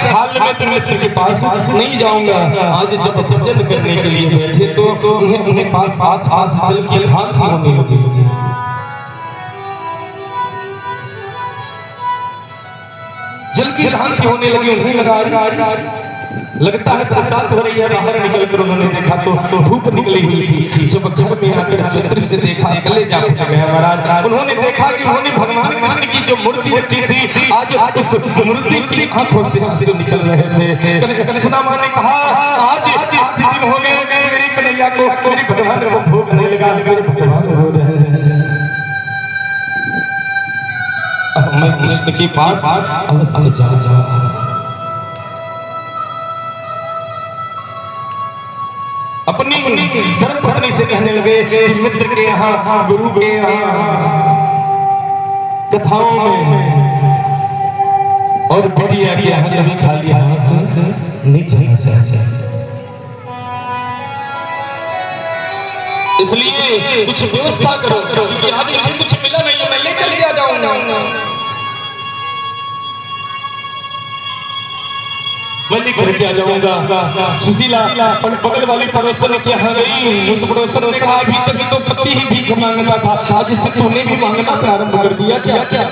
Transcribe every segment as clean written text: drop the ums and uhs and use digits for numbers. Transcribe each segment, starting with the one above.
हाल में तो मित्र के पास नहीं जाऊंगा। आज जब भजन करने के लिए बैठे तो उन्हें अपने पास आस जल की भ्रांति होने लगी। जल की भ्रांति होने लगी। उन्हें लगता है बरसात हो रही है। बाहर निकल कर उन्होंने देखा तो धूप निकली हुई थी। जब घर में आकर जो दृश्य देखा, अकेले जा गए महाराज। उन्होंने देखा कि उन्होंने भगवान कृष्ण की जो मूर्ति रखी थी, आज उस मूर्ति की आंखों से आंसू निकल रहे थे। सुदामा ने कहा, आज दिन हो गए मेरी कन्हैया को, मेरे भगवान को भूख नहीं लगा, मेरे भगवान रो रहे हैं। मैं कृष्ण के पास अवश्य जाऊंगा। अपनी धर्मपत्नी से कहने लगे कि मित्र के यहाँ, गुरु के यहाँ कथाओं में और बिटिया के यहाँ कभी खाली हाथ नहीं जाना चाहिए। इसलिए कुछ व्यवस्था करो, क्योंकि आज मुझे कुछ मिला नहीं है, मैं लेकर के आ जाऊंगा। मैं लेकर के आ जाऊंगा। सुशीला बगल वाली पड़ोसन के यहाँ गई। उस पड़ोसन ने कहा, अभी तक तो पति ही भीख मांगता था, आज से तूने भी मांगना प्रारंभ कर दिया क्या?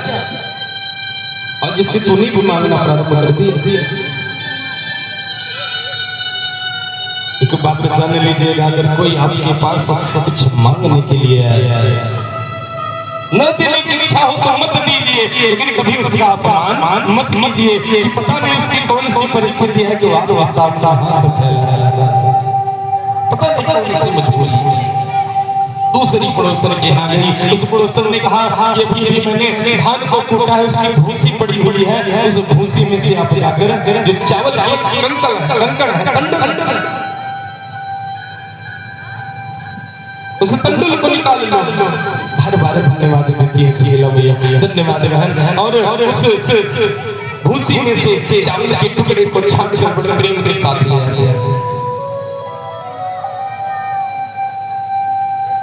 आज से तूने भी मांगना प्रारंभ कर दिया। एक बात जान लीजिएगा, अगर कोई आपके पास कुछ मांगने के लिए आया है, न देने की इच्छा हो तो मत दीजिए, लेकिन कभी उसका अपमान मत कीजिए कि पता नहीं उसकी कौन सी परिस्थिति है कि आप सामने हाथ फैला रहा है, पता नहीं कौन सी मजबूरी है। दूसरी पड़ोसन के यहाँ गई। उस पड़ोसन ने कहा कि अभी मैंने धान को कूटा है, उसकी भूसी पड़ी हुई है, उस भूसी में से आप जाकर जो चावल कंकड़ है, उस तंडुल को निकाल लो। हर बार धन्यवाद देती है सुशीला भैया, धन्यवाद बहन। और उस भूसी में से चावल के टुकड़े को छांट कर बड़े प्रेम के साथ ले आते हैं।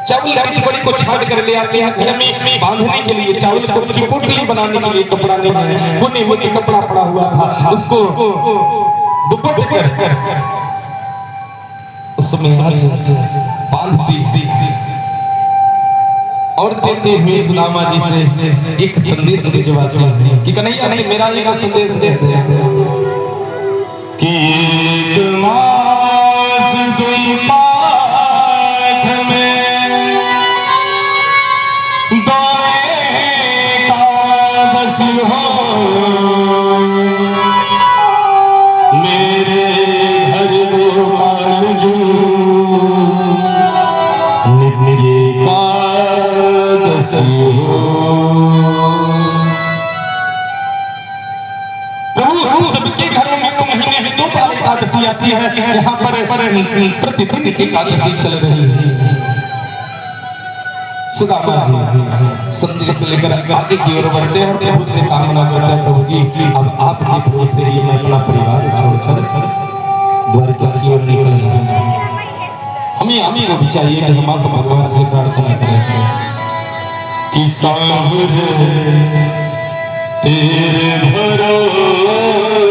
चावल के टुकड़े को छांट कर ले आते हैं। घर में बांधने के लिए चावल को की पोटली बनाने के लिए कपड़ा नहीं है, कोने में कपड़ा पड़ा हुआ था, उसको दुपट्टे कर उसमें आज बांधती और देते हुए सुदामा जी से एक संदेश भिजवाती है कि कन्हैया से मेरा एक संदेश देते कि एक मास दुई पाठ में दोए एकादश हो, मेरे घर गोपाल जी प्रभु, सबके घरों में तो महीने में 2 बार एकादशी आती है, यहाँ पर प्रतिदिन एकादशी चल रही है। सुदामा जी संदेश लेकर आगे की ओर बढ़ते हैं और प्रभु से कामना करते हैं, प्रभु जी अब आपके भरोसे ही मैं अपना परिवार छोड़कर द्वारका की ओर निकल रहा हूं। हमें को भी चाहिए कि हम आप भगवान से प्रार्थना करें कि सावर तेरे भरोसे